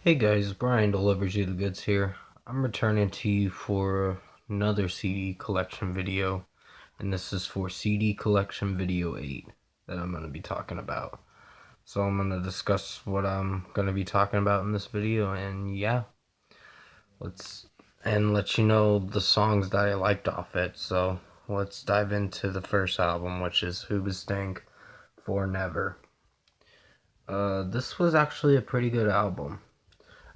Hey guys, Brian delivers you the goods here. I'm returning to you for another CD collection video, and this is for CD collection video 8 that I'm going to be talking about. So I'm going to discuss what I'm going to be talking about in this video, and yeah, let you know the songs that I liked off it. So let's dive into the first album, which is Hoobastank For Never. This was actually a pretty good album.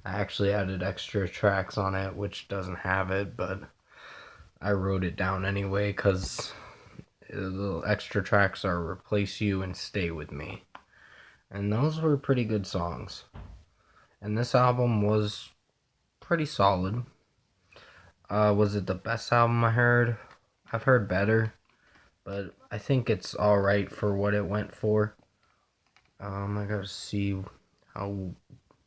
I actually added extra tracks on it, which doesn't have it, but I wrote it down anyway because the extra tracks are Replace You and Stay With Me. And those were pretty good songs. And this album was pretty solid. Was it the best album I heard? I've heard better, but I think it's alright for what it went for. I gotta see how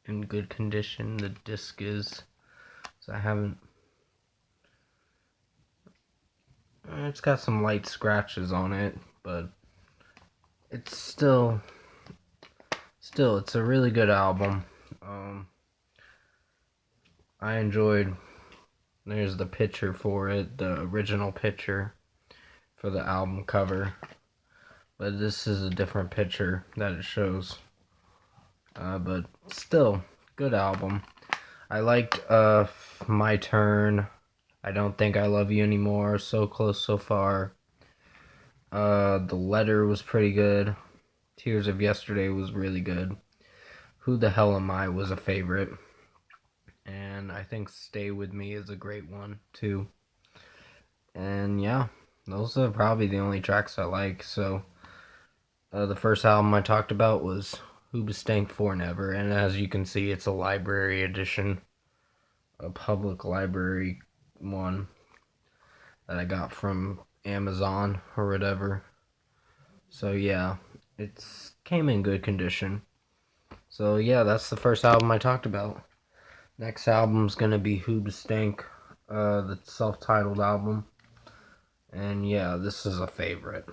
in good condition the disc is. So I haven't. It's got some light scratches on it, but it's still it's a really good album. I enjoyed. There's the picture for it, the original picture for the album cover, but this is a different picture that it shows. But still, good album. I liked My Turn. I Don't Think I Love You Anymore. So Close So Far. The Letter was pretty good. Tears of Yesterday was really good. Who the Hell Am I was a favorite. And I think Stay With Me is a great one too. And yeah, those are probably the only tracks I like. So the first album I talked about was Hoobastank For Never, and as you can see, it's a library edition, a public library one that I got from Amazon or whatever. So yeah, it's came in good condition. So yeah, that's the first album I talked about. Next album's gonna be Hoobastank, the self-titled album. And yeah, this is a favorite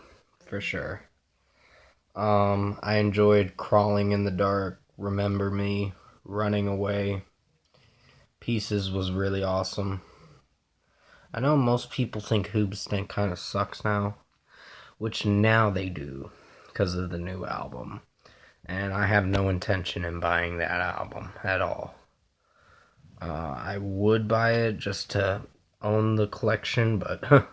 for sure. I enjoyed Crawling in the Dark, Remember Me, Running Away. Pieces was really awesome. I know most people think Hoobastank kind of sucks now, which now they do because of the new album. And I have no intention in buying that album at all. I would buy it just to own the collection, but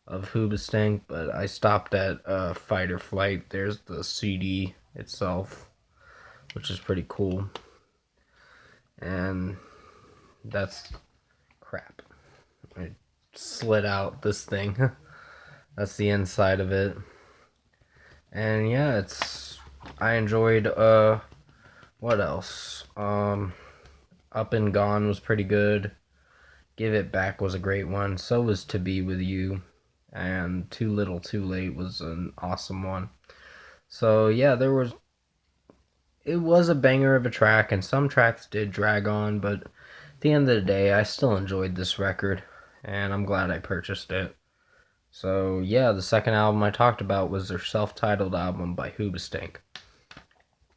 of Hoobastank, but I stopped at Fight or Flight. There's the CD itself, which is pretty cool. And that's crap. I slid out this thing. That's the inside of it. And yeah, I enjoyed what else? Up and Gone was pretty good. Give It Back was a great one. So was To Be With You. And Too Little Too Late was an awesome one. So yeah, it was a banger of a track, and some tracks did drag on, but at the end of the day, I still enjoyed this record, and I'm glad I purchased it. So yeah, the second album I talked about was their self-titled album by Hoobastank.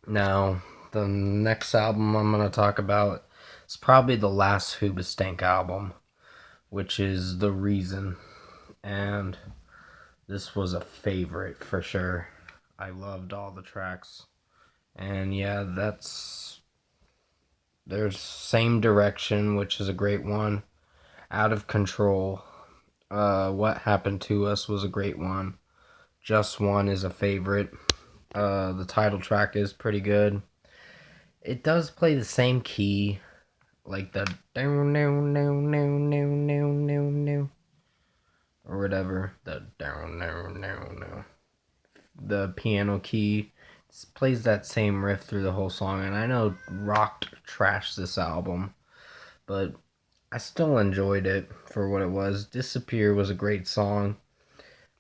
Now, the next album I'm going to talk about is probably the last Hoobastank album, which is The Reason. And this was a favorite for sure. I loved all the tracks. And yeah, there's Same Direction, which is a great one. Out of Control. What Happened to Us was a great one. Just One is a favorite. The title track is pretty good. It does play the same key, like the down down down down down down down down or whatever. The down down down down. The piano key plays that same riff through the whole song, and I know Rock trashed this album, but I still enjoyed it for what it was. Disappear was a great song,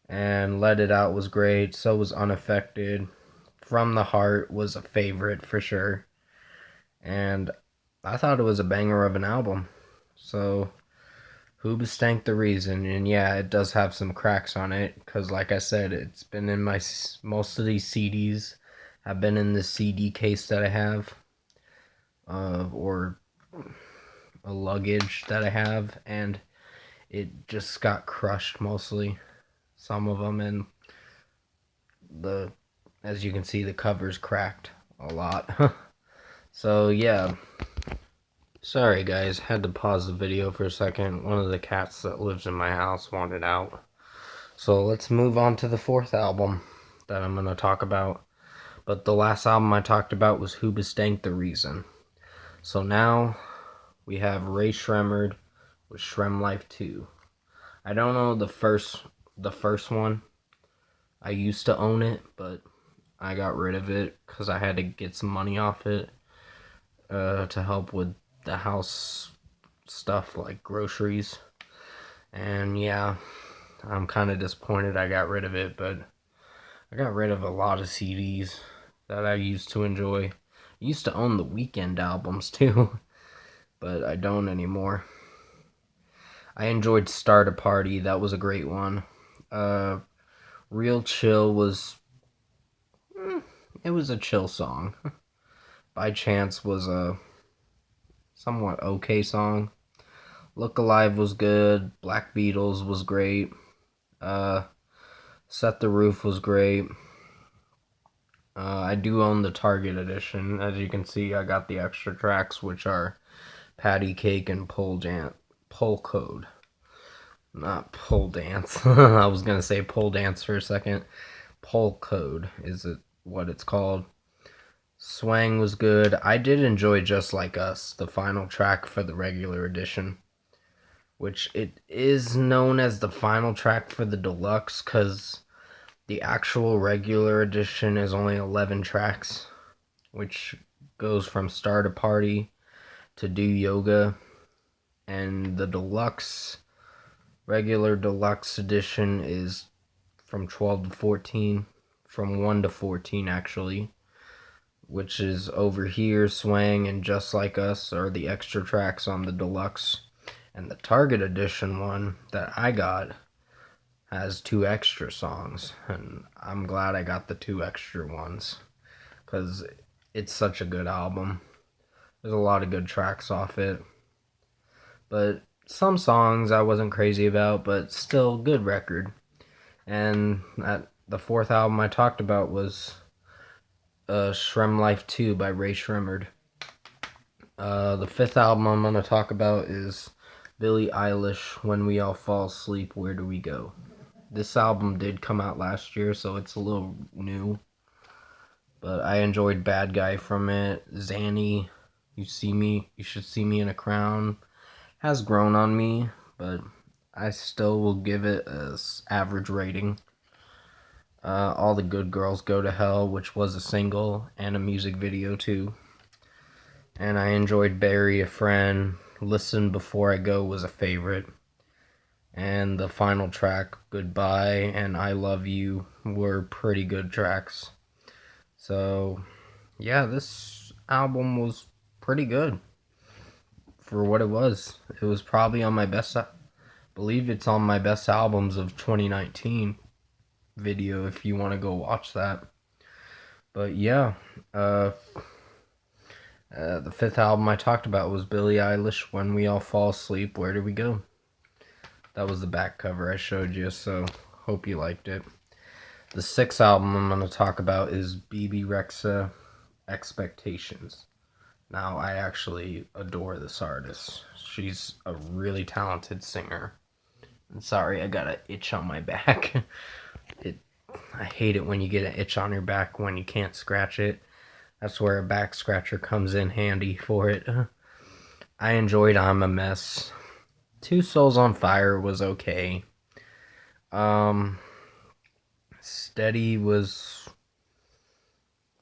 and Let It Out was great. So was Unaffected. From the Heart was a favorite for sure, and I thought it was a banger of an album. So Hoobastank The Reason, and yeah, it does have some cracks on it, because like I said, it's been in most of these CDs have been in the CD case that I have. or a luggage that I have, and it just got crushed mostly. Some of them, and as you can see, the cover's cracked a lot. So yeah, sorry guys, had to pause the video for a second. One of the cats that lives in my house wanted out. So let's move on to the fourth album that I'm going to talk about. But the last album I talked about was Hoobastank the Reason. So now we have Rae Sremmurd with Shrem Life 2. I don't know the first one. I used to own it, but I got rid of it because I had to get some money off it to help with the house stuff like groceries. And yeah, I'm kind of disappointed I got rid of it, but I got rid of a lot of CDs that I used to enjoy. I used to own the Weeknd albums too, but I don't anymore. I enjoyed Start a Party. That was a great one. Real Chill was... it was a chill song. By Chance was a somewhat okay song. Look Alive was good. Black Beatles was great. Set the Roof was great. I do own the Target edition. As you can see, I got the extra tracks, which are Patty Cake and Pole Code. Not Pole Dance. I was going to say Pole Dance for a second. Pole Code is what it's called. Swang was good. I did enjoy Just Like Us, the final track for the regular edition, which it is known as the final track for the deluxe because the actual regular edition is only 11 tracks, which goes from Start a Party to Do Yoga, and the regular deluxe edition is from 12 to 14, from 1 to 14 actually, which is Over Here, Swang, and Just Like Us are the extra tracks on the deluxe, and the Target edition one that I got has 2 extra songs, and I'm glad I got the 2 extra ones because it's such a good album. There's a lot of good tracks off it, but some songs I wasn't crazy about, but still good record. And the fourth album I talked about was Shrem Life 2 by Rae Sremmurd. The fifth album I'm going to talk about is Billie Eilish, When We All Fall Asleep, Where Do We Go? This album did come out last year, so it's a little new. But I enjoyed Bad Guy from it. Zanny, You Should See Me in a Crown has grown on me, but I still will give it an average rating. All the Good Girls Go to Hell, which was a single and a music video too. And I enjoyed Bury a Friend. Listen Before I Go was a favorite. And the final track, Goodbye and I Love You, were pretty good tracks. So, yeah, this album was pretty good for what it was. It was probably on my best, I believe it's on my best albums of 2019 video if you want to go watch that. But yeah, the fifth album I talked about was Billie Eilish, When We All Fall Asleep, Where Do We Go? That was the back cover I showed you, so hope you liked it. The sixth album I'm going to talk about is Bebe Rexha, Expectations. Now, I actually adore this artist. She's a really talented singer. I'm sorry, I got an itch on my back. I hate it when you get an itch on your back when you can't scratch it. That's where a back scratcher comes in handy for it. I enjoyed I'm a Mess. Two Souls on Fire was okay. Steady was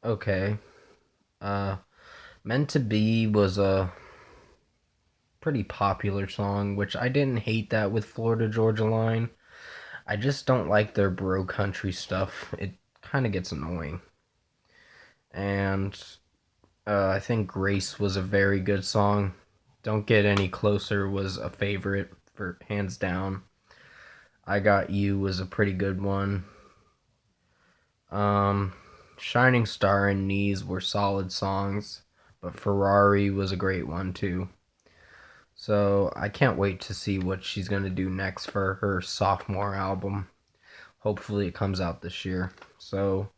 okay. Meant to Be was a pretty popular song, which I didn't hate that with Florida Georgia Line. I just don't like their bro country stuff. It kind of gets annoying. And I think Grace was a very good song. Don't Get Any Closer was a favorite for hands down. I Got You was a pretty good one. Shining Star and Knees were solid songs. but Ferrari was a great one too. So I can't wait to see what she's going to do next for her sophomore album. Hopefully it comes out this year. So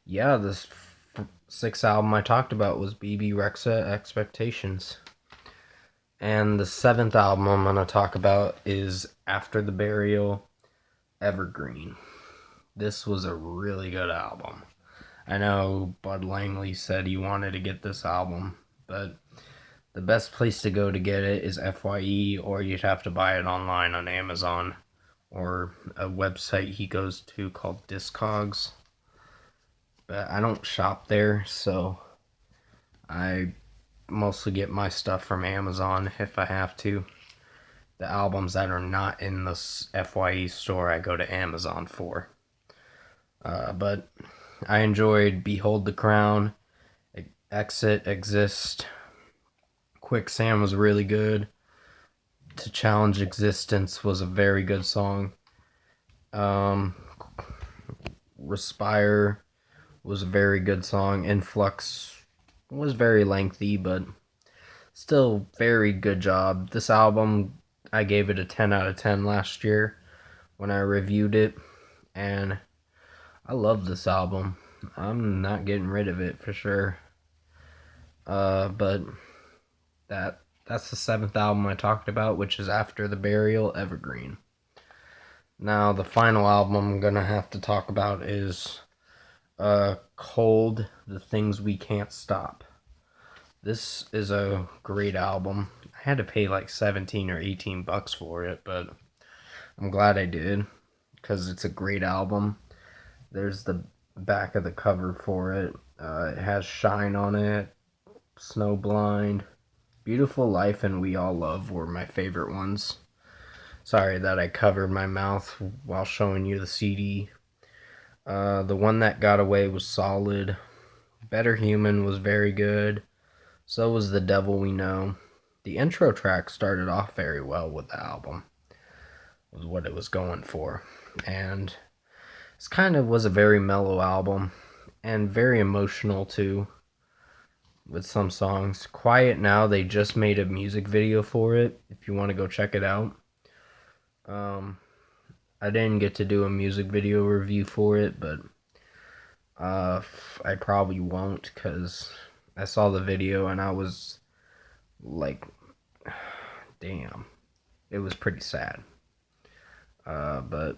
yeah, this sixth album I talked about was Bebe Rexha Expectations. And the seventh album I'm going to talk about is After the Burial, Evergreen. This was a really good album. I know Bud Langley said he wanted to get this album, but the best place to go to get it is FYE, or you'd have to buy it online on Amazon, or a website he goes to called Discogs. But I don't shop there, so I mostly get my stuff from Amazon if I have to. The albums that are not in the FYE store, I go to Amazon for. But I enjoyed Behold the Crown, Exit, Exist. Quicksand was really good. To Challenge Existence was a very good song. Respire was a very good song. Influx was very lengthy, but still very good job. This album, I gave it a 10 out of 10 last year when I reviewed it, and I love this album. I'm not getting rid of it for sure. But that's the seventh album I talked about, which is After the Burial, Evergreen. Now, the final album I'm gonna have to talk about is Cold, The Things We Can't Stop. This is a great album. I had to pay like 17 or 18 bucks for it, but I'm glad I did because it's a great album. There's the back of the cover for it. It has Shine on it, Snowblind, Beautiful Life, and We All Love were my favorite ones. Sorry that I covered my mouth while showing you the CD. The One That Got Away was solid. Better Human was very good. So was The Devil We Know. The intro track started off very well with the album. It was what it was going for. And this kind of was a very mellow album. And very emotional too. With some songs. Quiet Now, they just made a music video for it. If you want to go check it out. I didn't get to do a music video review for it, but I probably won't because I saw the video and I was like, damn, it was pretty sad. But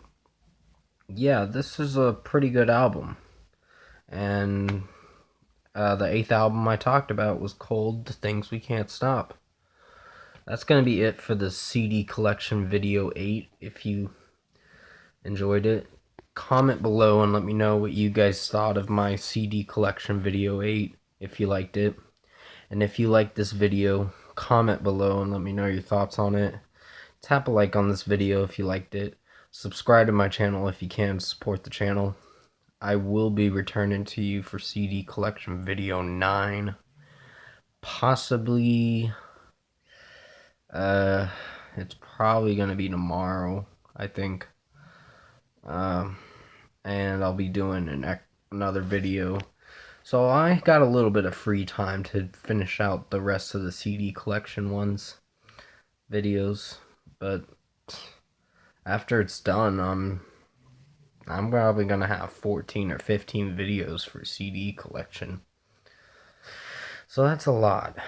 yeah, this is a pretty good album. And the eighth album I talked about was Cold, The Things We Can't Stop. That's going to be it for the CD collection video 8. If you enjoyed it, comment below and let me know what you guys thought of my CD collection video 8, if you liked it. And if you liked this video, comment below and let me know your thoughts on it. Tap a like on this video if you liked it. Subscribe to my channel if you can to support the channel. I will be returning to you for CD collection video 9. Possibly, it's probably going to be tomorrow, I think. And I'll be doing another video. So I got a little bit of free time to finish out the rest of the CD collection videos. But after it's done, I'm probably gonna have 14 or 15 videos for CD collection. So that's a lot.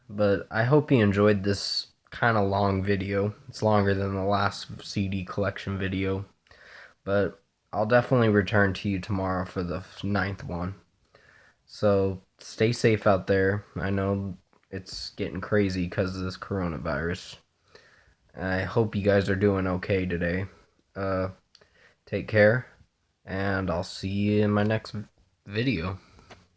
But I hope you enjoyed this kind of long video. It's longer than the last CD collection video. But I'll definitely return to you tomorrow for the 9th one. So stay safe out there. I know it's getting crazy because of this coronavirus. I hope you guys are doing okay today. Take care, and I'll see you in my next video.